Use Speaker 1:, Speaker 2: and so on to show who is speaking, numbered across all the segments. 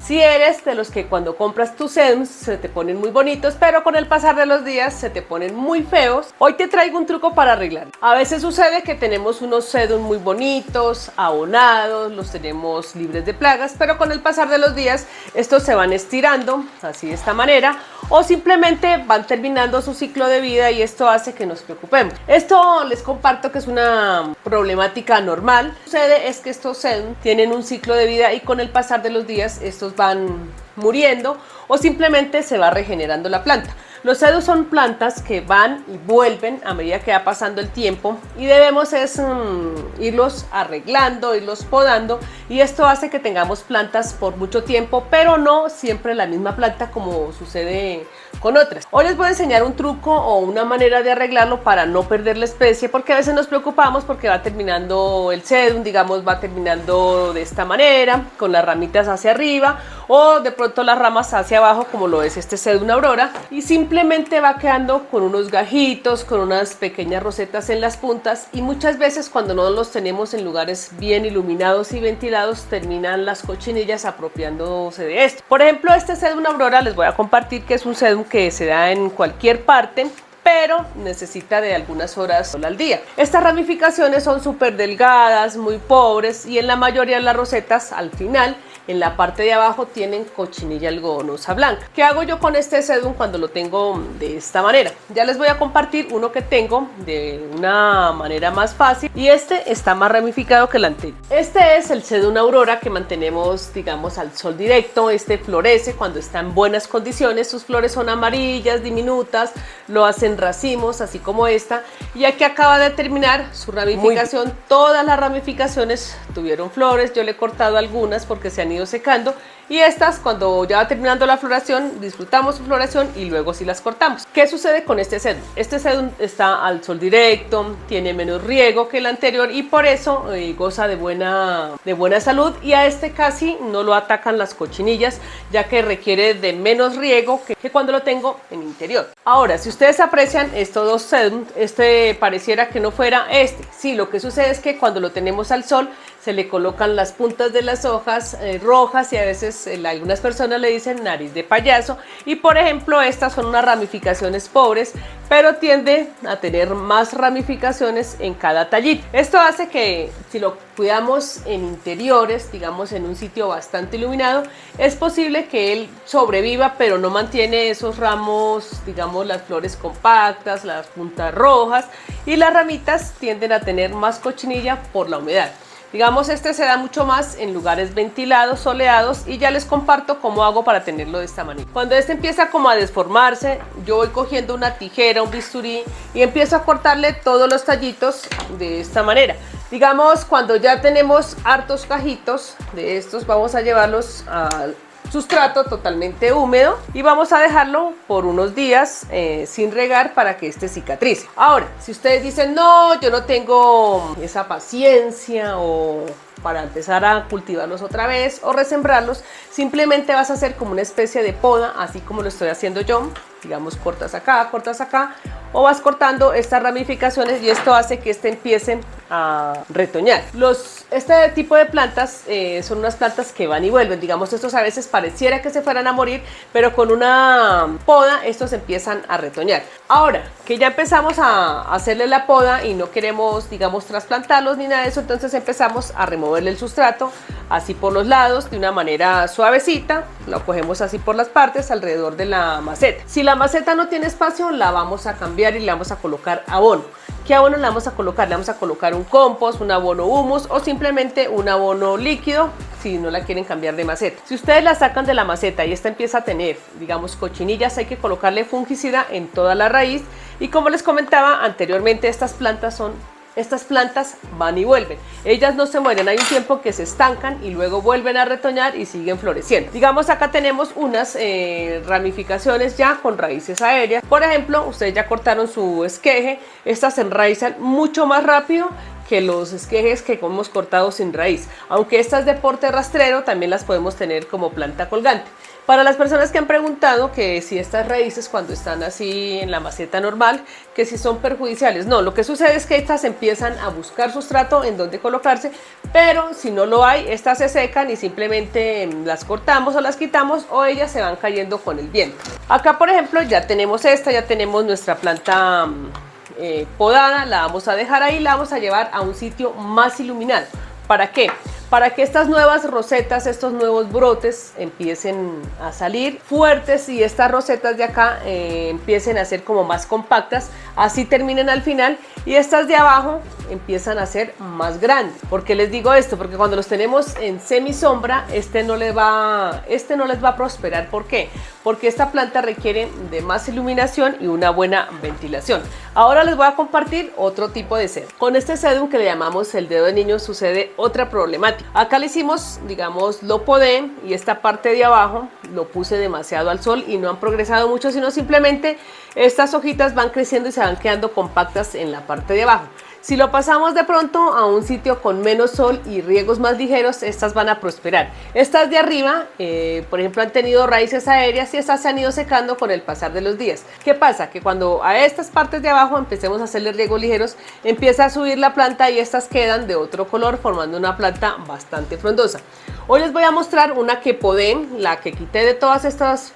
Speaker 1: Si eres de los que cuando compras tus sedums se te ponen muy bonitos, pero con el pasar de los días se te ponen muy feos, hoy te traigo un truco para arreglar. A veces sucede que tenemos unos sedums muy bonitos, abonados, los tenemos libres de plagas, pero con el pasar de los días estos se van estirando, así de esta manera, o simplemente van terminando su ciclo de vida y esto hace que nos preocupemos. Esto les comparto que es una problemática normal. Lo que sucede es que estos sedums tienen un ciclo de vida y con el pasar de los días estos van muriendo o simplemente se va regenerando la planta. Los sedums son plantas que van y vuelven a medida que va pasando el tiempo y debemos irlos arreglando, irlos podando, y esto hace que tengamos plantas por mucho tiempo, pero no siempre la misma planta como sucede con otras. Hoy les voy a enseñar un truco o una manera de arreglarlo para no perder la especie, porque a veces nos preocupamos porque va terminando el sedum, digamos, va terminando de esta manera, con las ramitas hacia arriba o de pronto las ramas hacia abajo, como lo es este sedum aurora, y simplemente va quedando con unos gajitos, con unas pequeñas rosetas en las puntas, y muchas veces cuando no los tenemos en lugares bien iluminados y ventilados terminan las cochinillas apropiándose de esto. Por ejemplo, este sedum aurora les voy a compartir que es un sedum que se da en cualquier parte, pero necesita de algunas horas al día. Estas ramificaciones son súper delgadas, muy pobres, y en la mayoría de las rosetas al final, en la parte de abajo, tienen cochinilla algodonosa blanca. ¿Qué hago yo con este sedum cuando lo tengo de esta manera? Ya les voy a compartir uno que tengo de una manera más fácil, y este está más ramificado que el anterior. Este es el sedum aurora que mantenemos, digamos, al sol directo. Este florece cuando está en buenas condiciones, sus flores son amarillas, diminutas, lo hacen racimos, así como esta, y aquí acaba de terminar su ramificación. Todas las ramificaciones tuvieron flores, yo le he cortado algunas porque se han ido secando, y estas, cuando ya va terminando la floración, disfrutamos su floración y luego sí las cortamos. ¿Qué sucede con este sedum? Este sedum está al sol directo, tiene menos riego que el anterior y por eso goza de buena salud, y a este casi no lo atacan las cochinillas, ya que requiere de menos riego que cuando lo tengo en interior. Ahora, si ustedes aprecian estos dos sedums, este pareciera que no fuera este. Sí, lo que sucede es que cuando lo tenemos al sol se le colocan las puntas de las hojas rojas, y a veces algunas personas le dicen nariz de payaso, y por ejemplo estas son unas ramificaciones pobres, pero tiende a tener más ramificaciones en cada tallito. Esto hace que si lo cuidamos en interiores, digamos en un sitio bastante iluminado, es posible que él sobreviva, pero no mantiene esos ramos, digamos las flores compactas, las puntas rojas, y las ramitas tienden a tener más cochinilla por la humedad. Digamos, este se da mucho más en lugares ventilados, soleados, y ya les comparto cómo hago para tenerlo de esta manera. Cuando este empieza como a desformarse, yo voy cogiendo una tijera, un bisturí, y empiezo a cortarle todos los tallitos de esta manera. Digamos, cuando ya tenemos hartos cajitos de estos, vamos a llevarlos al sustrato totalmente húmedo y vamos a dejarlo por unos días sin regar para que este cicatrice. Ahora, si ustedes dicen no, yo no tengo esa paciencia o para empezar a cultivarlos otra vez o resembrarlos, simplemente vas a hacer como una especie de poda, así como lo estoy haciendo yo. Digamos, cortas acá, o vas cortando estas ramificaciones, y esto hace que empiecen a retoñar. Este tipo de plantas son unas plantas que van y vuelven. Digamos, estos a veces pareciera que se fueran a morir, pero con una poda estos empiezan a retoñar. Ahora que ya empezamos a hacerle la poda y no queremos, digamos, trasplantarlos ni nada de eso, entonces empezamos a removerle el sustrato así por los lados de una manera suavecita. Lo cogemos así por las partes alrededor de la maceta. Si la maceta no tiene espacio, la vamos a cambiar y le vamos a colocar abono. ¿Qué abono le vamos a colocar? Le vamos a colocar un compost, un abono humus o simplemente un abono líquido si no la quieren cambiar de maceta. Si ustedes la sacan de la maceta y esta empieza a tener, digamos, cochinillas, hay que colocarle fungicida en toda la raíz, y como les comentaba anteriormente, estas plantas van y vuelven. Ellas no se mueren, hay un tiempo que se estancan y luego vuelven a retoñar y siguen floreciendo. Digamos, acá tenemos unas ramificaciones ya con raíces aéreas. Por ejemplo, ustedes ya cortaron su esqueje, estas se enraizan mucho más rápido que los esquejes que hemos cortado sin raíz. Aunque estas de porte rastrero también las podemos tener como planta colgante. Para las personas que han preguntado que si estas raíces cuando están así en la maceta normal, que si son perjudiciales. No, lo que sucede es que estas empiezan a buscar sustrato en donde colocarse, pero si no lo hay, estas se secan y simplemente las cortamos o las quitamos o ellas se van cayendo con el viento. Acá por ejemplo ya tenemos esta, ya tenemos nuestra planta podada, la vamos a dejar ahí, la vamos a llevar a un sitio más iluminado. ¿Para qué? Para que estas nuevas rosetas, estos nuevos brotes empiecen a salir fuertes y estas rosetas de acá empiecen a ser como más compactas, así terminen al final y estas de abajo empiezan a ser más grandes. ¿Por qué les digo esto? Porque cuando los tenemos en semisombra, este no les va a prosperar. ¿Por qué? Porque esta planta requiere de más iluminación y una buena ventilación. Ahora les voy a compartir otro tipo de sedum. Con este sedum que le llamamos el dedo de niño sucede otra problemática. Acá le hicimos, digamos, lo podé y esta parte de abajo lo puse demasiado al sol y no han progresado mucho, sino simplemente estas hojitas van creciendo y se van quedando compactas en la parte de abajo. Si lo pasamos de pronto a un sitio con menos sol y riegos más ligeros, estas van a prosperar. Estas de arriba, por ejemplo, han tenido raíces aéreas y estas se han ido secando con el pasar de los días. ¿Qué pasa? Que cuando a estas partes de abajo empecemos a hacerle riegos ligeros, empieza a subir la planta y estas quedan de otro color, formando una planta bastante frondosa. Hoy les voy a mostrar una que podé, la que quité de todas estas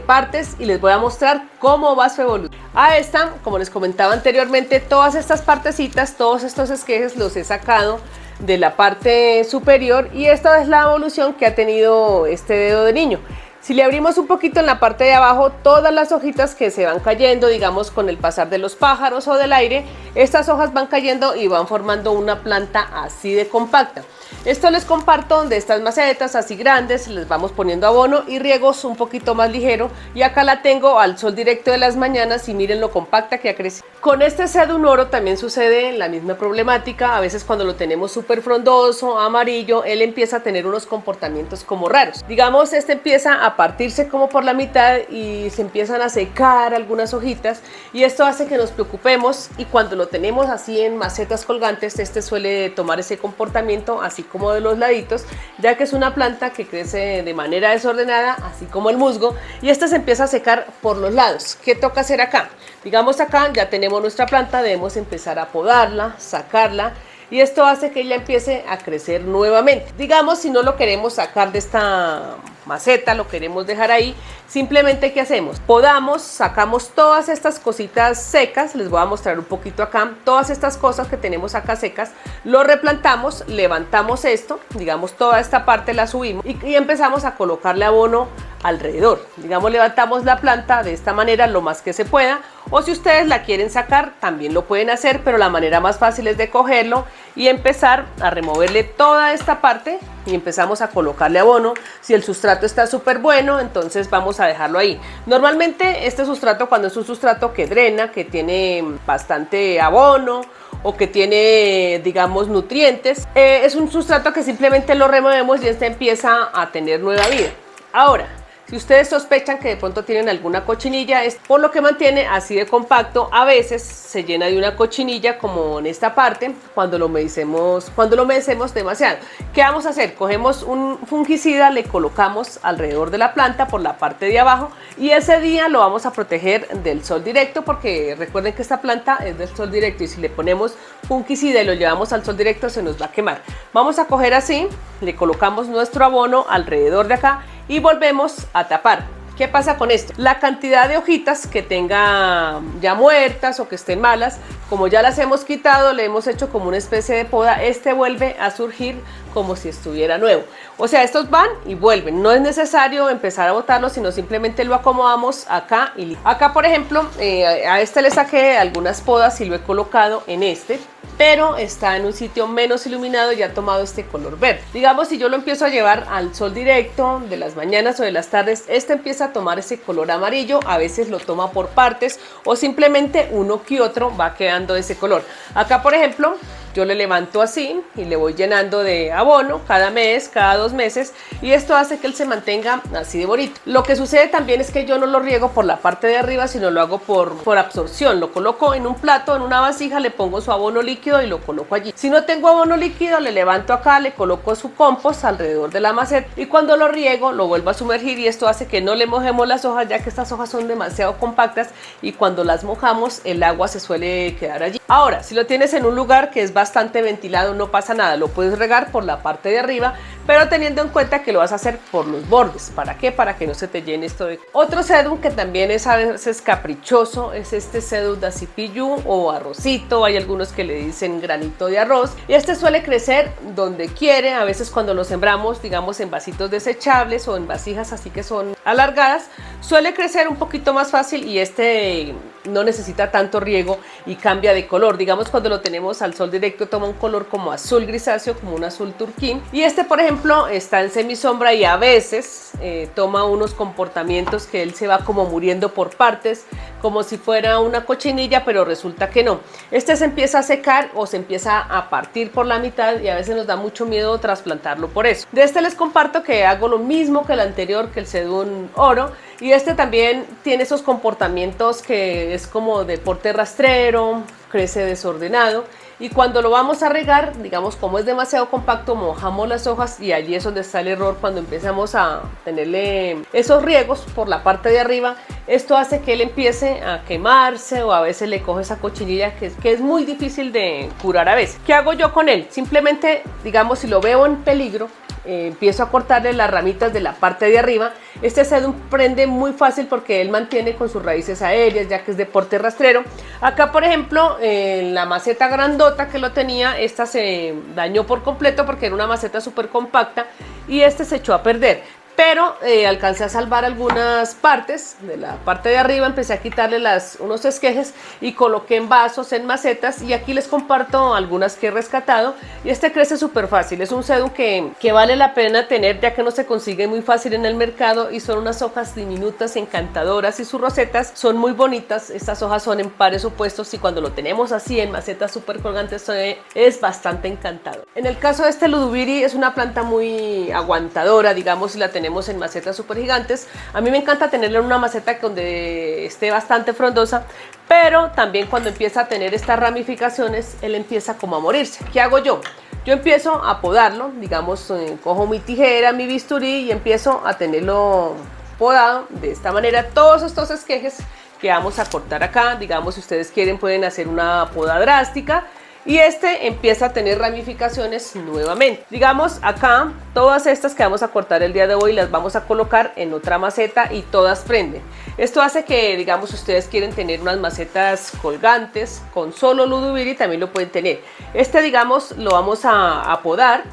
Speaker 1: partes y les voy a mostrar cómo va su evolución. A esta, como les comentaba anteriormente, todas estas partecitas, todos estos esquejes los he sacado de la parte superior y esta es la evolución que ha tenido este dedo de niño. Si le abrimos un poquito en la parte de abajo, todas las hojitas que se van cayendo, digamos con el pasar de los pájaros o del aire, estas hojas van cayendo y van formando una planta así de compacta. Esto les comparto de estas macetas así grandes, les vamos poniendo abono y riegos un poquito más ligero y acá la tengo al sol directo de las mañanas y miren lo compacta que ha crecido. Con este sedum oro también sucede la misma problemática, a veces cuando lo tenemos súper frondoso, amarillo, él empieza a tener unos comportamientos como raros. Digamos, este empieza a partirse como por la mitad y se empiezan a secar algunas hojitas y esto hace que nos preocupemos y cuando lo tenemos así en macetas colgantes, este suele tomar ese comportamiento así como de los laditos, ya que es una planta que crece de manera desordenada, así como el musgo, y esta se empieza a secar por los lados. ¿Qué toca hacer acá? Digamos acá ya tenemos nuestra planta, debemos empezar a podarla, sacarla, y esto hace que ella empiece a crecer nuevamente. Digamos, si no lo queremos sacar de esta maceta, lo queremos dejar ahí, simplemente ¿qué hacemos? Podamos, sacamos todas estas cositas secas, les voy a mostrar un poquito acá, todas estas cosas que tenemos acá secas, lo replantamos, levantamos esto, digamos toda esta parte la subimos y empezamos a colocarle abono alrededor. Digamos, levantamos la planta de esta manera lo más que se pueda, o si ustedes la quieren sacar también lo pueden hacer, pero la manera más fácil es de cogerlo y empezar a removerle toda esta parte y empezamos a colocarle abono. Si el sustrato está súper bueno, entonces vamos a dejarlo ahí. Normalmente este sustrato, cuando es un sustrato que drena, que tiene bastante abono o que tiene, digamos, nutrientes, es un sustrato que simplemente lo removemos y este empieza a tener nueva vida. Ahora, si ustedes sospechan que de pronto tienen alguna cochinilla, es por lo que mantiene así de compacto. A veces se llena de una cochinilla como en esta parte cuando lo humedecemos demasiado. ¿Qué vamos a hacer? Cogemos un fungicida, le colocamos alrededor de la planta por la parte de abajo y ese día lo vamos a proteger del sol directo, porque recuerden que esta planta es del sol directo y si le ponemos fungicida y lo llevamos al sol directo se nos va a quemar. Vamos a coger así, le colocamos nuestro abono alrededor de acá y volvemos a tapar. ¿Qué pasa con esto? La cantidad de hojitas que tenga ya muertas o que estén malas, como ya las hemos quitado, le hemos hecho como una especie de poda, este vuelve a surgir como si estuviera nuevo. O sea, estos van y vuelven. No es necesario empezar a botarlos, sino simplemente lo acomodamos acá y listo. Acá, por ejemplo, a este le saqué algunas podas y lo he colocado en este, pero está en un sitio menos iluminado y ha tomado este color verde. Digamos, si yo lo empiezo a llevar al sol directo de las mañanas o de las tardes, este empieza a tomar ese color amarillo, a veces lo toma por partes o simplemente uno que otro va quedando de ese color. Acá, por ejemplo, Yo le levanto así y le voy llenando de abono cada mes, cada 2 meses, y esto hace que él se mantenga así de bonito. Lo que sucede también es que yo no lo riego por la parte de arriba, sino lo hago por absorción. Lo coloco en un plato, en una vasija, le pongo su abono líquido y lo coloco allí. Si no tengo abono líquido, le levanto acá, le coloco su compost alrededor de la maceta y cuando lo riego lo vuelvo a sumergir, y esto hace que no le mojemos las hojas, ya que estas hojas son demasiado compactas y cuando las mojamos el agua se suele quedar allí. Ahora, si lo tienes en un lugar que es bastante ventilado, no pasa nada, lo puedes regar por la parte de arriba, pero teniendo en cuenta que lo vas a hacer por los bordes. ¿Para qué? Para que no se te llene esto de... Otro sedum que también es a veces caprichoso es este sedum dasypillu o arrocito. Hay algunos que le dicen granito de arroz, y este suele crecer donde quiere. A veces cuando lo sembramos, digamos en vasitos desechables o en vasijas así que son alargadas, suele crecer un poquito más fácil, y este no necesita tanto riego y cambia de color. Digamos, cuando lo tenemos al sol directo toma un color como azul grisáceo, como un azul turquín, y este por ejemplo está en semisombra y a veces toma unos comportamientos que él se va como muriendo por partes, como si fuera una cochinilla, pero resulta que no. Este se empieza a secar o se empieza a partir por la mitad, y a veces nos da mucho miedo trasplantarlo por eso. De este les comparto que hago lo mismo que el anterior, que el sedum oro, y este también tiene esos comportamientos que es como de porte rastrero, crece desordenado, y cuando lo vamos a regar, digamos, como es demasiado compacto, mojamos las hojas, y allí es donde está el error cuando empezamos a tenerle esos riegos por la parte de arriba. Esto hace que él empiece a quemarse, o a veces le coge esa cochinilla que es muy difícil de curar a veces. ¿Qué hago yo con él? Simplemente, digamos, si lo veo en peligro, empiezo a cortarle las ramitas de la parte de arriba. Este sedum prende muy fácil porque él mantiene con sus raíces aéreas, ya que es de porte rastrero. Acá por ejemplo en la maceta grandota que lo tenía, esta se dañó por completo porque era una maceta súper compacta y este se echó a perder. Pero alcancé a salvar algunas partes de la parte de arriba, empecé a quitarle unos esquejes y coloqué en vasos, en macetas, y aquí les comparto algunas que he rescatado. Y este crece súper fácil, es un sedum que vale la pena tener, ya que no se consigue muy fácil en el mercado, y son unas hojas diminutas, encantadoras, y sus rosetas son muy bonitas. Estas hojas son en pares opuestos y cuando lo tenemos así en macetas súper colgantes es bastante encantador. En el caso de este ludubiri es una planta muy aguantadora, digamos, si la tenemos en macetas súper gigantes. A mí me encanta tenerla en una maceta donde esté bastante frondosa, pero también cuando empieza a tener estas ramificaciones, él empieza como a morirse. ¿Qué hago yo? Yo empiezo a podarlo, digamos, cojo mi tijera, mi bisturí y empiezo a tenerlo podado de esta manera. Todos estos esquejes que vamos a cortar acá, digamos, si ustedes quieren pueden hacer una poda drástica, y este empieza a tener ramificaciones nuevamente. Digamos acá, todas estas que vamos a cortar el día de hoy las vamos a colocar en otra maceta y todas prenden. Esto hace que, digamos, si ustedes quieren tener unas macetas colgantes con solo ludubiri, también lo pueden tener. Este, digamos, lo vamos a podar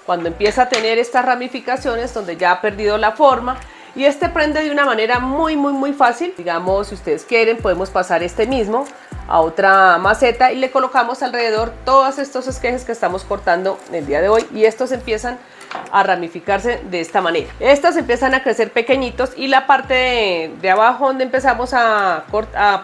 Speaker 1: cuando empieza a tener estas ramificaciones donde ya ha perdido la forma. Y este prende de una manera muy fácil. Digamos, si ustedes quieren, podemos pasar este mismo a otra maceta y le colocamos alrededor todos estos esquejes que estamos cortando el día de hoy, y estos empiezan a ramificarse de esta manera. Estos empiezan a crecer pequeñitos, y la parte de abajo donde empezamos a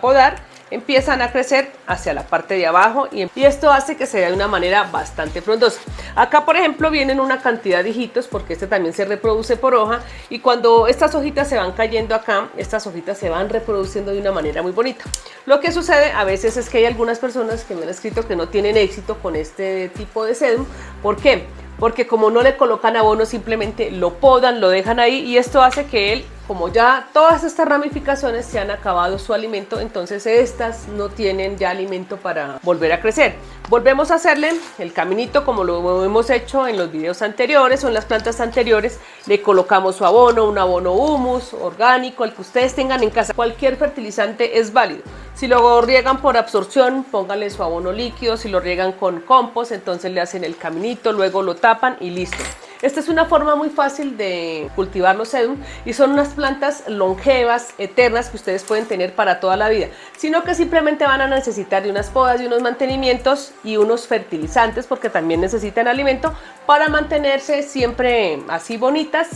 Speaker 1: podar empiezan a crecer hacia la parte de abajo, y esto hace que se vea de una manera bastante frondosa. Acá por ejemplo vienen una cantidad de hijitos porque este también se reproduce por hoja, y cuando estas hojitas se van cayendo acá, estas hojitas se van reproduciendo de una manera muy bonita. Lo que sucede a veces es que hay algunas personas que me han escrito que no tienen éxito con este tipo de sedum. ¿Por qué? Porque como no le colocan abono, simplemente lo podan, lo dejan ahí, y esto hace que él, como ya todas estas ramificaciones se han acabado su alimento, entonces estas no tienen ya alimento para volver a crecer. Volvemos a hacerle el caminito como lo hemos hecho en los videos anteriores o en las plantas anteriores. Le colocamos su abono, un abono humus, orgánico, el que ustedes tengan en casa. Cualquier fertilizante es válido. Si lo riegan por absorción, pónganle su abono líquido. Si lo riegan con compost, entonces le hacen el caminito, luego lo tapan y listo. Esta es una forma muy fácil de cultivar los sedum, y son unas plantas longevas, eternas, que ustedes pueden tener para toda la vida, sino que simplemente van a necesitar de unas podas, de unos mantenimientos y unos fertilizantes, porque también necesitan alimento para mantenerse siempre así bonitas